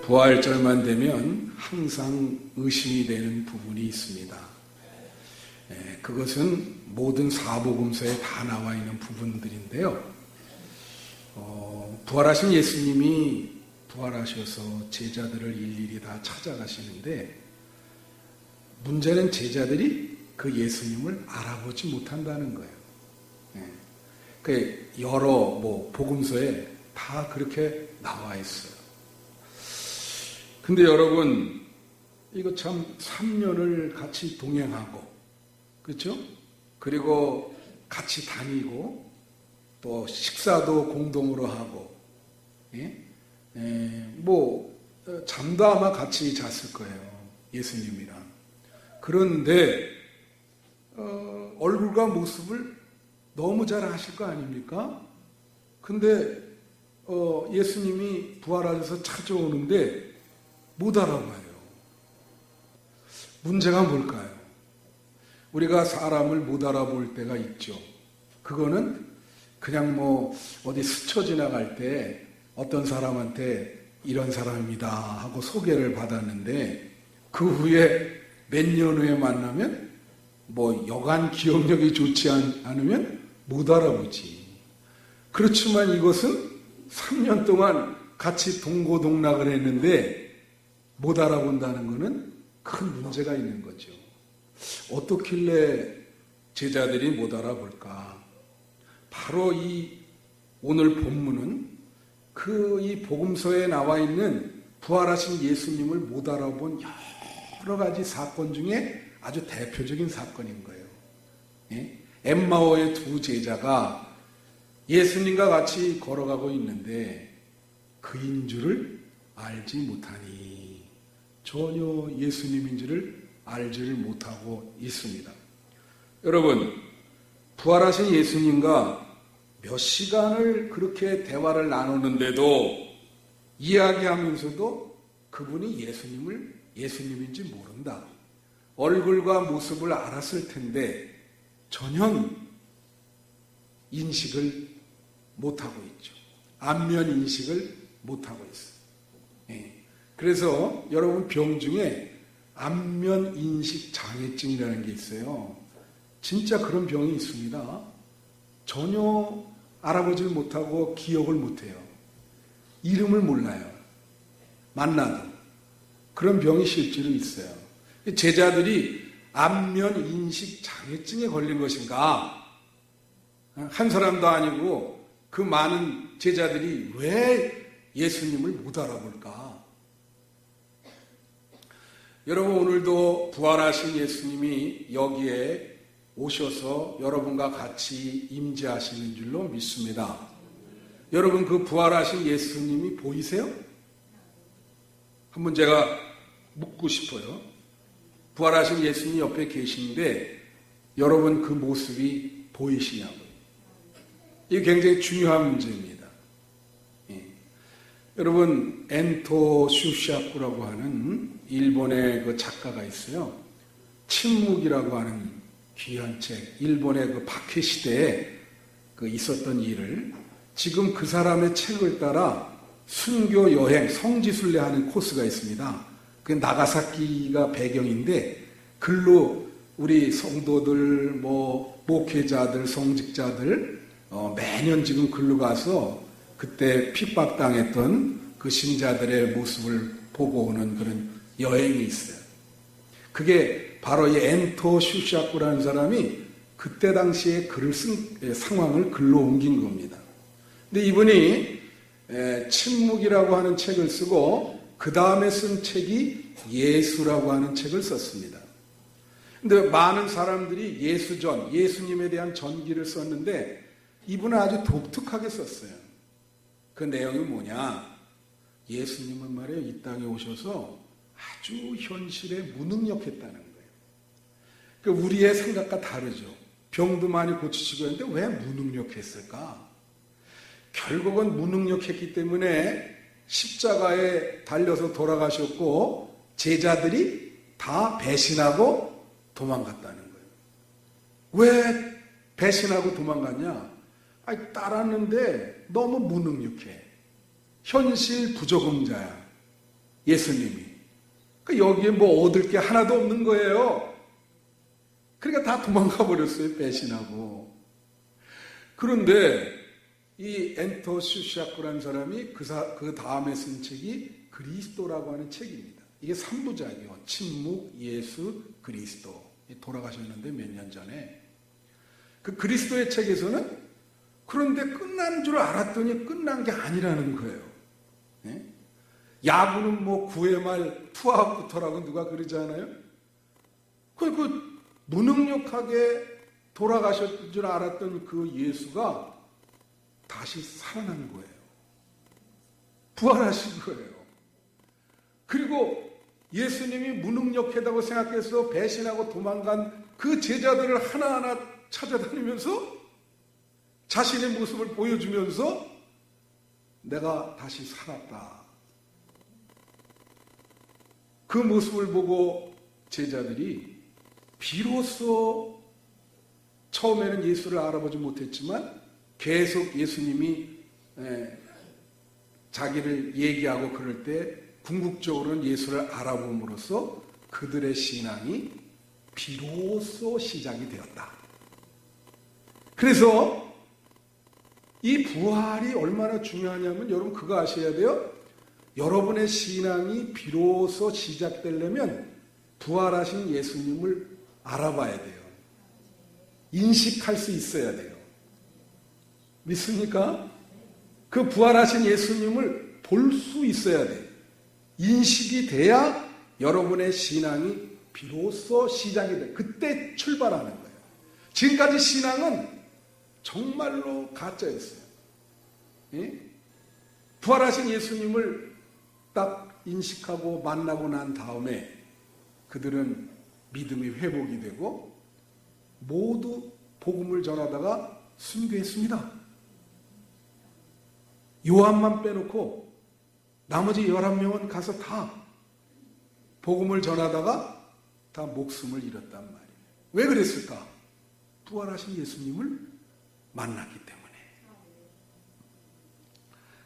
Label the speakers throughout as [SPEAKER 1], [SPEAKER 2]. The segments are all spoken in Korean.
[SPEAKER 1] 부활절만 되면 항상 의심이 되는 부분이 있습니다. 그것은 모든 사복음서에 다 나와 있는 부분들인데요. 부활하신 예수님이 부활하셔서 제자들을 일일이 다 찾아가시는데 문제는 제자들이 그 예수님을 알아보지 못한다는 거예요. 그 여러 복음서에 다 그렇게 나와 있어요. 근데 여러분, 이거 참 3년을 같이 동행하고, 그렇죠? 그리고 같이 다니고, 또 식사도 공동으로 하고, 잠도 아마 같이 잤을 거예요. 예수님이랑. 그런데 얼굴과 모습을 너무 잘 아실 거 아닙니까? 근데 예수님이 부활하셔서 찾아오는데 못 알아봐요. 문제가 뭘까요? 우리가 사람을 못 알아볼 때가 있죠. 그거는 그냥 어디 스쳐 지나갈 때 어떤 사람한테 이런 사람입니다 하고 소개를 받았는데 그 후에 몇 년 후에 만나면 여간 기억력이 좋지 않으면 못 알아보지. 그렇지만 이것은 3년 동안 같이 동고동락을 했는데 못 알아본다는 것은 큰 문제가 있는 거죠. 어떻길래 제자들이 못 알아볼까? 바로 이 오늘 본문은 이 복음서에 나와 있는 부활하신 예수님을 못 알아본 여러 가지 사건 중에 아주 대표적인 사건인 거예요. 엠마오의 두 제자가 예수님과 같이 걸어가고 있는데 그인 줄을 알지 못하니 전혀 예수님인 줄을 알지를 못하고 있습니다. 여러분, 부활하신 예수님과 몇 시간을 그렇게 대화를 나누는데도 이야기하면서도 그분이 예수님인지 모른다. 얼굴과 모습을 알았을 텐데 전혀 인식을 못하고 있죠. 안면 인식을 못하고 있어요. 그래서 여러분 병 중에 안면 인식 장애증이라는 게 있어요. 진짜 그런 병이 있습니다. 전혀 알아보지를 못하고 기억을 못해요. 이름을 몰라요. 만나도. 그런 병이 실제로 있어요. 제자들이 안면 인식 장애증에 걸린 것인가? 한 사람도 아니고 그 많은 제자들이 왜 예수님을 못 알아볼까? 여러분, 오늘도 부활하신 예수님이 여기에 오셔서 여러분과 같이 임재하시는 줄로 믿습니다. 여러분, 그 부활하신 예수님이 보이세요? 한번 제가 묻고 싶어요. 부활하신 예수님 옆에 계신데 여러분 그 모습이 보이시냐고요? 이게 굉장히 중요한 문제입니다. 여러분, 엔토 슈샤쿠라고 하는 일본의 그 작가가 있어요. 침묵이라고 하는 귀한 책, 일본의 그 박해 시대에 있었던 일을 지금 그 사람의 책을 따라 순교 여행, 성지순례 하는 코스가 있습니다. 그 나가사키가 배경인데 글로 우리 성도들, 목회자들, 성직자들 매년 지금 글로 가서 그때 핍박당했던 그 신자들의 모습을 보고 오는 그런 여행이 있어요. 그게 바로 이 엔토 슈샤쿠라는 사람이 그때 당시에 글을 쓴 상황을 글로 옮긴 겁니다. 근데 이분이 침묵이라고 하는 책을 쓰고 그 다음에 쓴 책이 예수라고 하는 책을 썼습니다. 근데 많은 사람들이 예수전, 예수님에 대한 전기를 썼는데 이분은 아주 독특하게 썼어요. 그 내용이 뭐냐? 예수님은 말이에요, 이 땅에 오셔서 아주 현실에 무능력했다는 거예요. 그러니까 우리의 생각과 다르죠. 병도 많이 고치시고 했는데 왜 무능력했을까? 결국은 무능력했기 때문에 십자가에 달려서 돌아가셨고 제자들이 다 배신하고 도망갔다는 거예요. 왜 배신하고 도망갔냐? 따랐는데 너무 무능력해. 현실 부적응자야. 예수님이. 그러니까 여기에 뭐 얻을 게 하나도 없는 거예요. 그러니까 다 도망가 버렸어요. 배신하고. 그런데 이 앤토 슈샤크라는 사람이 그 다음에 쓴 책이 그리스도라고 하는 책입니다. 이게 3부작이요. 침묵, 예수, 그리스도. 돌아가셨는데 몇 년 전에. 그 그리스도의 책에서는 그런데 끝난 줄 알았더니 끝난 게 아니라는 거예요. 예? 야구는 뭐 9회 말 투아웃부터라고 누가 그러지 않아요? 그 무능력하게 돌아가셨을 줄 알았던 그 예수가 다시 살아난 거예요. 부활하신 거예요. 그리고 예수님이 무능력하다고 생각해서 배신하고 도망간 그 제자들을 하나하나 찾아다니면서 자신의 모습을 보여주면서 내가 다시 살았다. 그 모습을 보고 제자들이 비로소 처음에는 예수를 알아보지 못했지만 계속 예수님이 자기를 얘기하고 그럴 때 궁극적으로는 예수를 알아봄으로써 그들의 신앙이 비로소 시작이 되었다. 그래서 이 부활이 얼마나 중요하냐면 여러분 그거 아셔야 돼요. 여러분의 신앙이 비로소 시작되려면 부활하신 예수님을 알아봐야 돼요. 인식할 수 있어야 돼요. 믿습니까? 그 부활하신 예수님을 볼 수 있어야 돼요. 인식이 돼야 여러분의 신앙이 비로소 시작이 돼요. 그때 출발하는 거예요. 지금까지 신앙은 정말로 가짜였어요. 예? 부활하신 예수님을 딱 인식하고 만나고 난 다음에 그들은 믿음이 회복이 되고 모두 복음을 전하다가 순교했습니다. 요한만 빼놓고 나머지 11명은 가서 다 복음을 전하다가 다 목숨을 잃었단 말이에요. 왜 그랬을까? 부활하신 예수님을 만났기 때문에.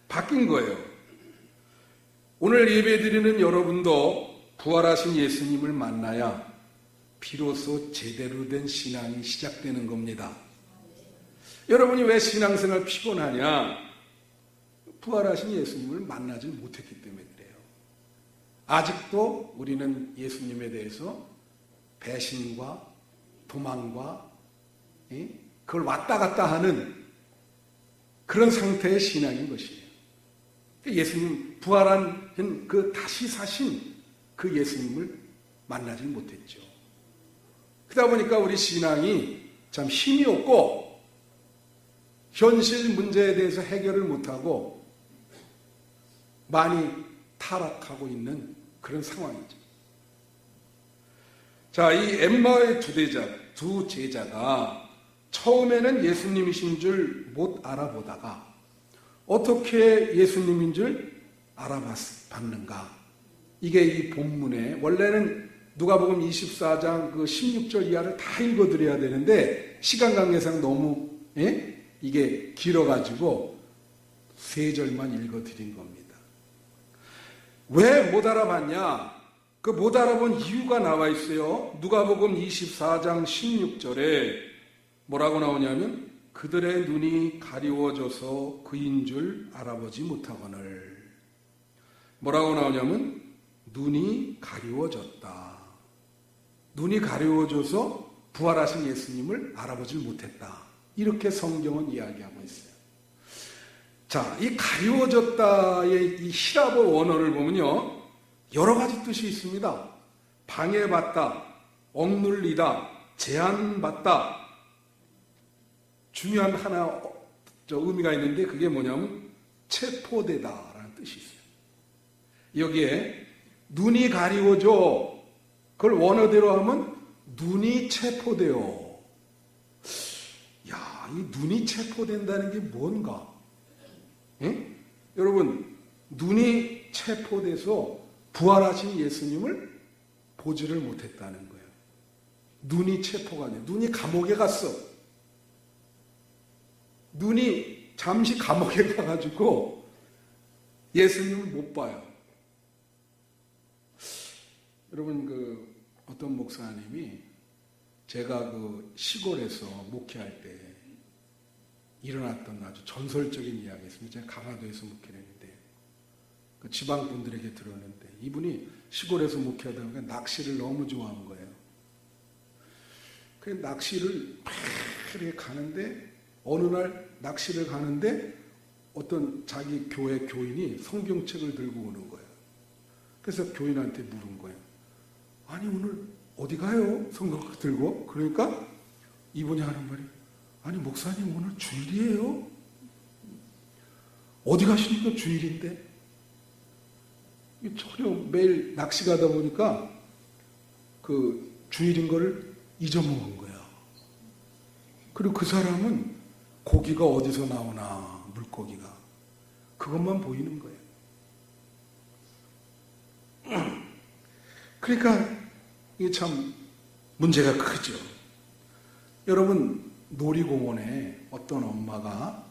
[SPEAKER 1] 바뀐 거예요. 오늘 예배드리는 여러분도 부활하신 예수님을 만나야 비로소 제대로 된 신앙이 시작되는 겁니다. 여러분이 왜 신앙생활 피곤하냐? 부활하신 예수님을 만나지 못했기 때문에 그래요. 아직도 우리는 예수님에 대해서 배신과 도망과 그걸 왔다 갔다 하는 그런 상태의 신앙인 것이에요. 예수님 부활한 그 다시 사신 그 예수님을 만나지 못했죠. 그러다 보니까 우리 신앙이 참 힘이 없고 현실 문제에 대해서 해결을 못하고 많이 타락하고 있는 그런 상황이죠. 자, 이 엠마오의 두 제자가 처음에는 예수님이신 줄 못 알아보다가 어떻게 예수님인 줄 알아봤는가? 이게 이 본문에 원래는 누가복음 24장 그 16절 이하를 다 읽어드려야 되는데 시간 관계상 너무 이게 길어가지고 3절만 읽어드린 겁니다. 왜 못 알아봤냐? 그 못 알아본 이유가 나와 있어요. 누가복음 24장 16절에 뭐라고 나오냐면 그들의 눈이 가리워져서 그인 줄 알아보지 못하거늘. 뭐라고 나오냐면 눈이 가리워졌다. 눈이 가리워져서 부활하신 예수님을 알아보질 못했다. 이렇게 성경은 이야기하고 있어요. 자, 이 가리워졌다의 이 히라보 원어를 보면요, 여러 가지 뜻이 있습니다. 방해받다, 억눌리다, 제한받다. 중요한 하나 의미가 있는데 그게 뭐냐면 체포되다라는 뜻이 있어요. 여기에 눈이 가리워져, 그걸 원어대로 하면 눈이 체포돼요. 야, 이 눈이 체포된다는 게 뭔가? 여러분, 눈이 체포돼서 부활하신 예수님을 보지를 못했다는 거예요. 눈이 체포가 돼. 눈이 감옥에 갔어. 눈이 잠시 감옥에 가가지고 예수님을 못 봐요. 여러분 어떤 목사님이 제가 시골에서 목회할 때 일어났던 아주 전설적인 이야기 있습니다. 제가 강화도에서 목회를 했는데 지방 분들에게 들었는데 이분이 시골에서 목회하다 보니까 낚시를 너무 좋아한 거예요. 그래서 낚시를 막 이렇게 가는데 어느 날 낚시를 가는데 어떤 자기 교회 교인이 성경책을 들고 오는 거예요. 그래서 교인한테 물은 거예요. 아니 오늘 어디 가요? 성경책 들고. 그러니까 이분이 하는 말이 아니 목사님 오늘 주일이에요. 어디 가시니까 주일인데. 전혀 매일 낚시 가다 보니까 주일인 거를 잊어먹은 거야. 그리고 그 사람은 고기가 어디서 나오나 물고기가 그것만 보이는 거예요. 그러니까 이게 참 문제가 크죠. 여러분 놀이공원에 어떤 엄마가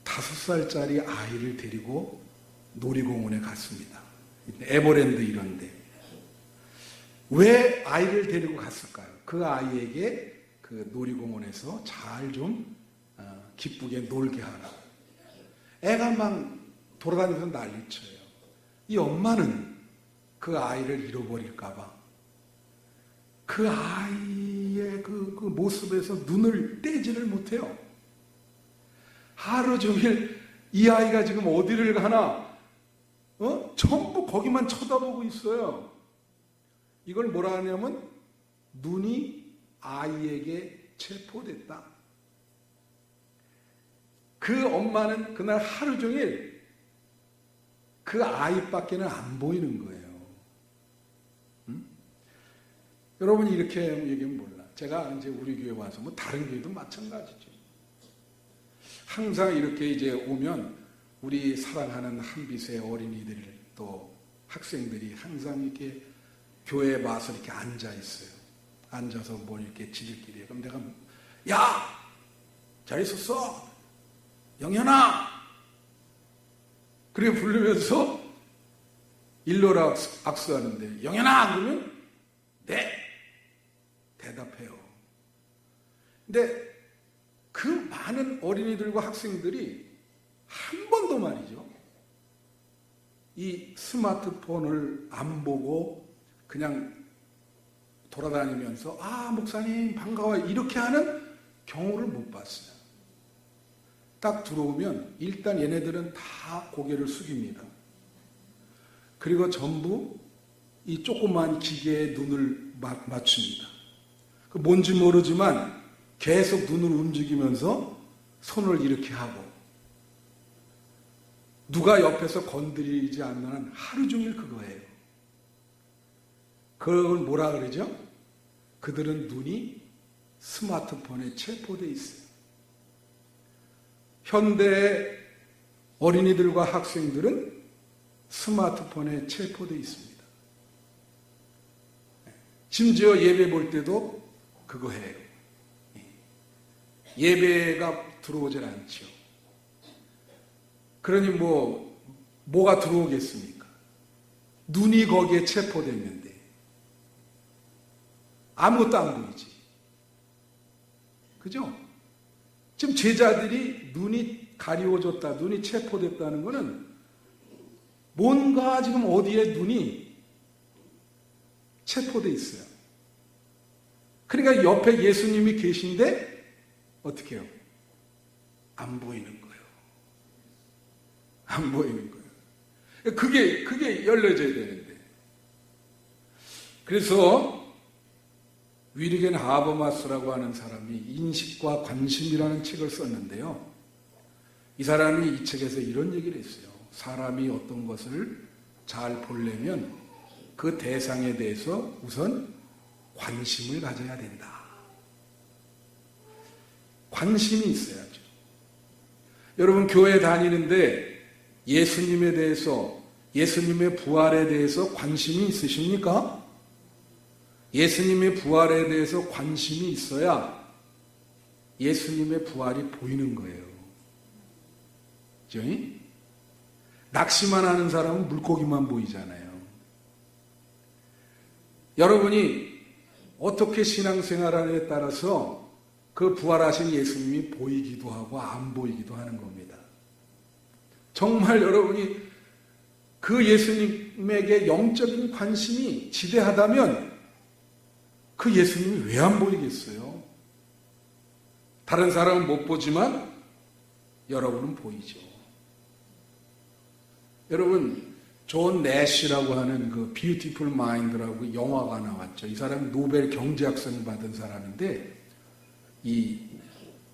[SPEAKER 1] 5살짜리 아이를 데리고 놀이공원에 갔습니다. 에버랜드 이런데 왜 아이를 데리고 갔을까요? 그 아이에게 그 놀이공원에서 잘 좀 기쁘게 놀게 하라. 애가 막 돌아다니면서 난리쳐요. 이 엄마는 그 아이를 잃어버릴까봐 그 아이의 그 모습에서 눈을 떼지를 못해요. 하루 종일 이 아이가 지금 어디를 가나 전부 거기만 쳐다보고 있어요. 이걸 뭐라 하냐면 눈이 아이에게 체포됐다. 그 엄마는 그날 하루 종일 그 아이밖에는 안 보이는 거예요. 여러분이 이렇게 얘기하면 몰라. 제가 이제 우리 교회 와서 다른 교회도 마찬가지죠. 항상 이렇게 이제 오면 우리 사랑하는 한빛의 어린이들 또 학생들이 항상 이렇게 교회에 와서 이렇게 앉아 있어요. 앉아서 뭘 이렇게 지들끼리 해요. 그럼 내가 야! 잘 있었어? 영현아! 그래 부르면서 일러라 악수하는데 영현아! 그러면 네! 대답해요. 근데 그 많은 어린이들과 학생들이 한 번도 말이죠. 이 스마트폰을 안 보고 그냥 돌아다니면서 목사님 반가워요 이렇게 하는 경우를 못 봤어요. 딱 들어오면 일단 얘네들은 다 고개를 숙입니다. 그리고 전부 이 조그만 기계에 눈을 맞춥니다. 뭔지 모르지만 계속 눈을 움직이면서 손을 이렇게 하고 누가 옆에서 건드리지 않는 한 하루 종일 그거예요. 그걸 뭐라 그러죠? 그들은 눈이 스마트폰에 체포되어 있어요. 현대 어린이들과 학생들은 스마트폰에 체포되어 있습니다. 심지어 예배 볼 때도 그거 해요. 예배가 들어오질 않죠. 그러니 뭐가 들어오겠습니까? 눈이 거기에 체포됐는데 아무것도 안 보이지. 그죠? 지금 제자들이 눈이 가리워졌다, 눈이 체포됐다는 것은 뭔가 지금 어디에 눈이 체포돼 있어요. 그러니까 옆에 예수님이 계신데 어떻게 해요? 안 보이는 거예요. 안 보이는 거예요. 그게 열려져야 되는데. 그래서 위리겐 하버마스라고 하는 사람이 인식과 관심이라는 책을 썼는데요. 이 사람이 이 책에서 이런 얘기를 했어요. 사람이 어떤 것을 잘 보려면 그 대상에 대해서 우선 관심을 가져야 된다. 관심이 있어야죠. 여러분 교회 다니는데 예수님에 대해서, 예수님의 부활에 대해서 관심이 있으십니까? 예수님의 부활에 대해서 관심이 있어야 예수님의 부활이 보이는 거예요. 그죠? 낚시만 하는 사람은 물고기만 보이잖아요. 여러분이 어떻게 신앙생활하느냐에 따라서 그 부활하신 예수님이 보이기도 하고 안 보이기도 하는 겁니다. 정말 여러분이 그 예수님에게 영적인 관심이 지대하다면 그 예수님이 왜 안 보이겠어요? 다른 사람은 못 보지만 여러분은 보이죠. 여러분, 존 내시라고 하는 그 뷰티풀 마인드라고 영화가 나왔죠. 이 사람은 노벨 경제학상 받은 사람인데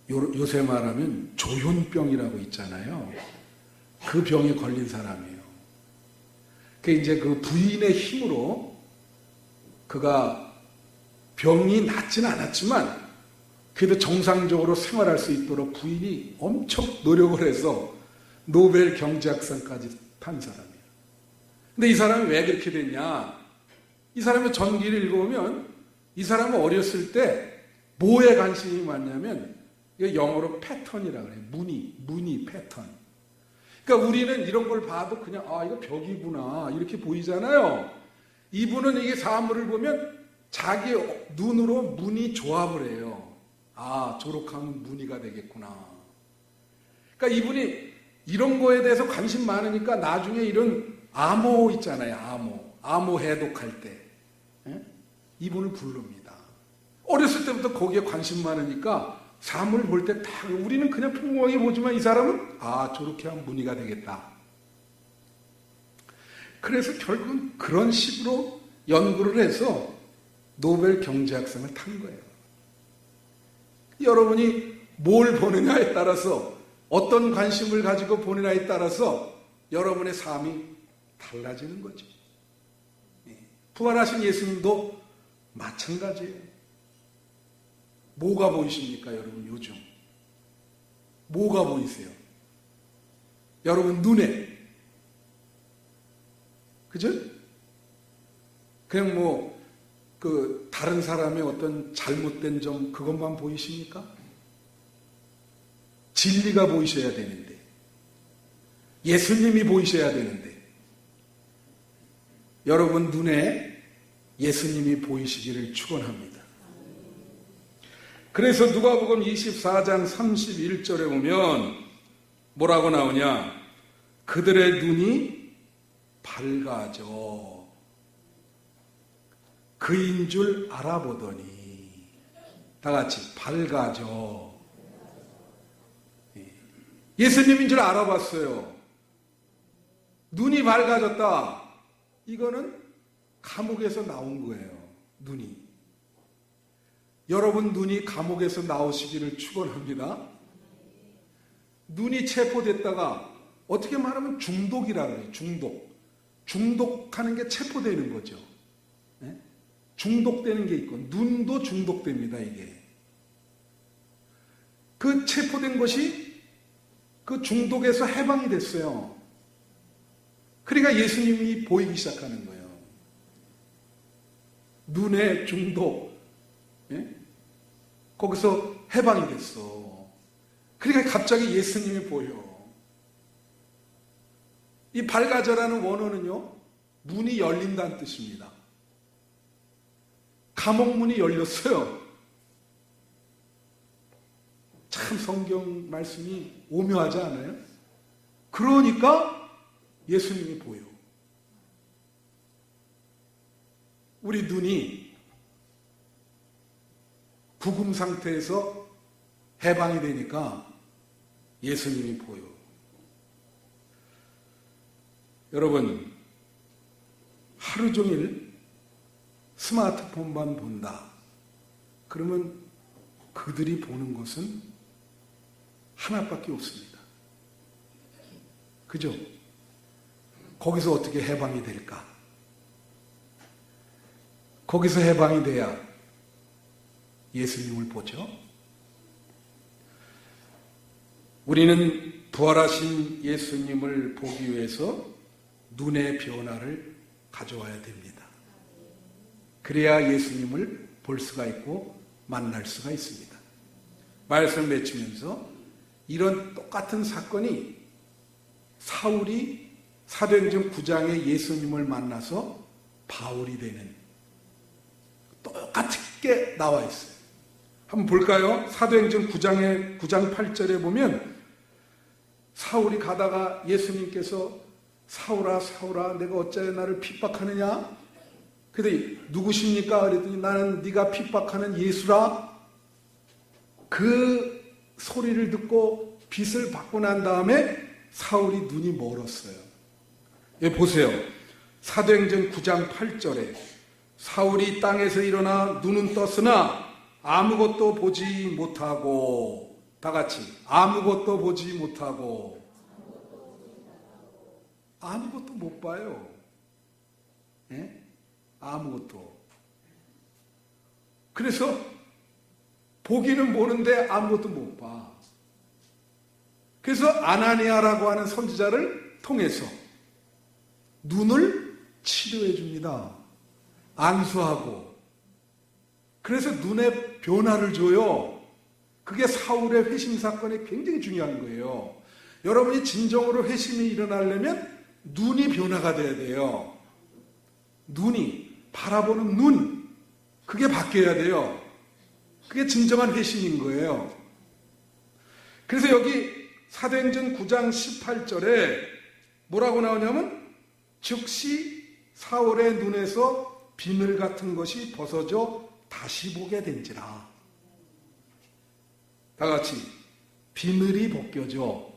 [SPEAKER 1] 요새 말하면 조현병이라고 있잖아요. 그 병에 걸린 사람이에요. 그 이제 그 부인의 힘으로 그가 병이 낫지는 않았지만 그래도 정상적으로 생활할 수 있도록 부인이 엄청 노력을 해서 노벨 경제학상까지 탄 사람이에요. 근데 이 사람이 왜 그렇게 됐냐? 이 사람의 전기를 읽어보면 이 사람은 어렸을 때 뭐에 관심이 많냐면 이거 영어로 패턴이라고 그래요. 무늬 패턴. 그러니까 우리는 이런 걸 봐도 그냥 이거 벽이구나 이렇게 보이잖아요. 이분은 이게 사물을 보면 자기 눈으로 무늬 조합을 해요. 저렇게 하면 무늬가 되겠구나. 그러니까 이분이 이런 거에 대해서 관심 많으니까 나중에 이런 암호 있잖아요. 암호 해독할 때 이분을 부릅니다. 어렸을 때부터 거기에 관심 많으니까 사물 볼 때 다 우리는 그냥 평범하게 보지만 이 사람은 저렇게 하면 무늬가 되겠다. 그래서 결국은 그런 식으로 연구를 해서 노벨 경제학상을 탄 거예요. 여러분이 뭘 보느냐에 따라서 어떤 관심을 가지고 보느냐에 따라서 여러분의 삶이 달라지는 거죠. 부활하신 예수님도 마찬가지예요. 뭐가 보이십니까, 여러분, 요즘? 뭐가 보이세요? 여러분 눈에. 그죠? 그냥 다른 사람의 어떤 잘못된 점, 그것만 보이십니까? 진리가 보이셔야 되는데. 예수님이 보이셔야 되는데. 여러분 눈에 예수님이 보이시기를 축원합니다. 그래서 누가복음 24장 31절에 보면 뭐라고 나오냐? 그들의 눈이 밝아져 그인 줄 알아보더니. 다 같이 밝아져. 예수님인 줄 알아봤어요. 눈이 밝아졌다. 이거는 감옥에서 나온 거예요. 눈이. 여러분 눈이 감옥에서 나오시기를 축원합니다. 눈이 체포됐다가 어떻게 말하면 중독이라고 해요. 중독하는 게 체포되는 거죠. 중독되는 게 있고 눈도 중독됩니다. 이게. 그 체포된 것이 그 중독에서 해방이 됐어요. 그러니까 예수님이 보이기 시작하는 거예요. 눈의 중독. 거기서 해방이 됐어. 그러니까 갑자기 예수님이 보여. 이 밝아져라는 원어는요, 문이 열린다는 뜻입니다. 감옥 문이 열렸어요. 참 성경 말씀이 오묘하지 않아요? 그러니까 예수님이 보여. 우리 눈이 부금 상태에서 해방이 되니까 예수님이 보여. 여러분, 하루 종일 스마트폰만 본다. 그러면 그들이 보는 것은 하나밖에 없습니다. 그죠? 거기서 어떻게 해방이 될까? 거기서 해방이 돼야 예수님을 보죠. 우리는 부활하신 예수님을 보기 위해서 눈의 변화를 가져와야 됩니다. 그래야 예수님을 볼 수가 있고 만날 수가 있습니다. 말씀 맺히면서 이런 똑같은 사건이 사울이 사도행전 9장에 예수님을 만나서 바울이 되는 똑같게 나와 있어요. 한번 볼까요? 사도행전 9장 8절에 보면 사울이 가다가 예수님께서 사울아 사울아 내가 어찌하여 나를 핍박하느냐? 그랬더니 누구십니까? 그랬더니 나는 네가 핍박하는 예수라. 그 소리를 듣고 빛을 받고 난 다음에 사울이 눈이 멀었어요. 여기 보세요. 사도행전 9장 8절에 사울이 땅에서 일어나 눈은 떴으나 아무것도 보지 못하고, 다 같이 아무것도 보지 못하고, 아무것도 못 봐요. 예? 아무것도. 그래서 보기는 보는데 아무것도 못 봐. 그래서 아나니아라고 하는 선지자를 통해서 눈을 치료해 줍니다. 안수하고. 그래서 눈에 변화를 줘요. 그게 사울의 회심 사건이 굉장히 중요한 거예요. 여러분이 진정으로 회심이 일어나려면 눈이 변화가 돼야 돼요. 눈이, 바라보는 눈, 그게 바뀌어야 돼요. 그게 진정한 회심인 거예요. 그래서 여기 사도행전 9장 18절에 뭐라고 나오냐면 즉시 사울의 눈에서 비늘 같은 것이 벗어져 다시 보게 된지라. 다 같이 비늘이 벗겨져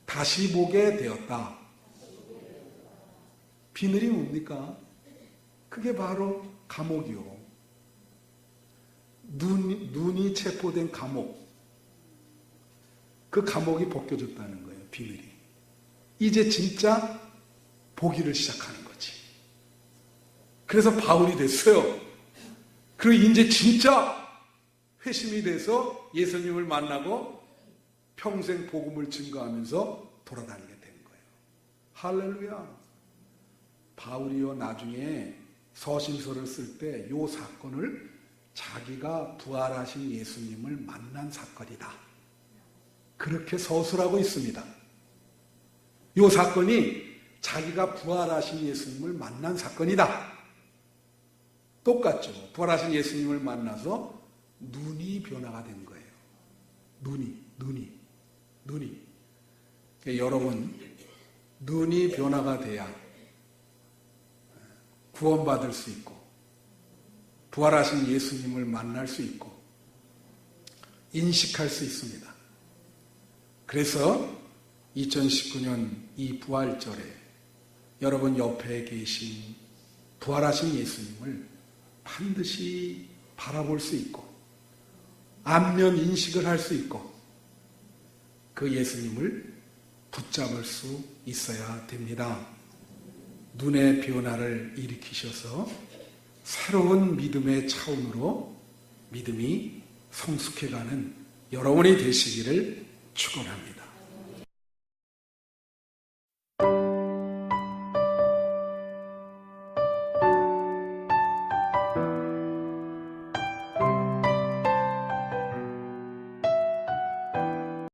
[SPEAKER 1] 다시 보게 되었다. 비늘이 뭡니까? 그게 바로 감옥이요. 눈이 체포된 감옥. 그 감옥이 벗겨졌다는 거예요. 비늘이. 이제 진짜 보기를 시작하는 거지. 그래서 바울이 됐어요. 그리고 이제 진짜 회심이 돼서 예수님을 만나고 평생 복음을 증거하면서 돌아다니게 된 거예요. 할렐루야. 바울이요 나중에 서신서를 쓸 때 이 사건을 자기가 부활하신 예수님을 만난 사건이다. 그렇게 서술하고 있습니다. 이 사건이 자기가 부활하신 예수님을 만난 사건이다. 똑같죠. 부활하신 예수님을 만나서 눈이 변화가 된 거예요. 눈이. 여러분, 눈이 변화가 돼야 구원받을 수 있고 부활하신 예수님을 만날 수 있고 인식할 수 있습니다. 그래서 2019년 이 부활절에 여러분 옆에 계신 부활하신 예수님을 반드시 바라볼 수 있고 안면 인식을 할 수 있고 그 예수님을 붙잡을 수 있어야 됩니다. 눈의 변화를 일으키셔서 새로운 믿음의 차원으로 믿음이 성숙해가는 여러분이 되시기를 축원합니다.